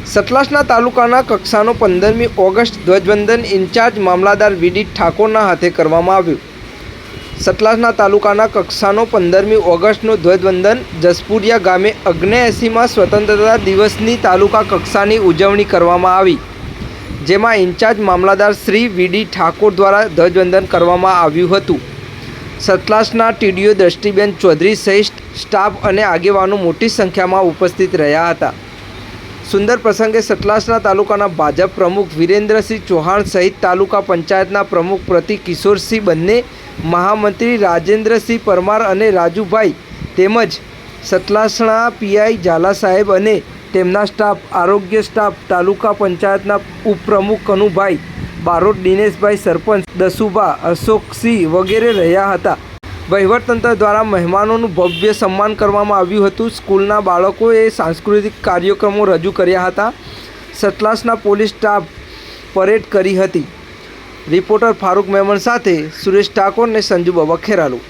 સતલાસના તાલુકાના કક્ષાનો 15મી ઓગસ્ટ ધ્વજવંદન ઇન્ચાર્જ મામલાદાર વીડી ઠાકોરના હાથે કરવામાં આવ્યું। સતલાસના તાલુકાના કક્ષાનો 15મી ઓગસ્ટનું ધ્વજવંદન જસપુરિયા ગામે 79માં સ્વતંત્રતા દિવસની તાલુકા કક્ષાની ઉજવણી કરવામાં આવી, જેમાં ઇન્ચાર્જ મામલાદાર શ્રી વીડી ઠાકોર દ્વારા ધ્વજવંદન કરવામાં આવ્યું હતું। સતલાસના ટીડીઓ દ્રષ્ટિબેન ચૌધરી સહિત સ્ટાફ અને આગેવાનો મોટી સંખ્યામાં ઉપસ્થિત રહ્યા હતા। સુંદર પ્રસંગે સતલાસના તાલુકાના ભાજપ પ્રમુખ વિરેન્દ્રસિંહ ચૌહાણ સહિત તાલુકા પંચાયતના પ્રમુખ પ્રતિક કિશોરસિંહ, બંને મહામંત્રી રાજેન્દ્રસિંહ પરમાર અને રાજુભાઈ તેમજ સતલાસના પીઆઈ ઝાલા સાહેબ અને તેમના સ્ટાફ, આરોગ્ય સ્ટાફ, તાલુકા પંચાયતના ઉપપ્રમુખ કનુભાઈ, બારોટ દિનેશભાઈ, સરપંચ દસુભા, અશોકસિંહ વગેરે રહ્યા હતા। વહીવટતંત્ર દ્વારા મહેમાનોનું ભવ્ય સન્માન કરવામાં આવ્યું હતું। સ્કૂલના બાળકોએ સાંસ્કૃતિક કાર્યક્રમો રજૂ કર્યા હતા। સતલાસના પોલીસ સ્ટાફ પરેડ કરી હતી। રિપોર્ટર ફારૂક મેમણ સાથે સુરેશ ઠાકોર ને સંજુ બાબા ખેરાલુ।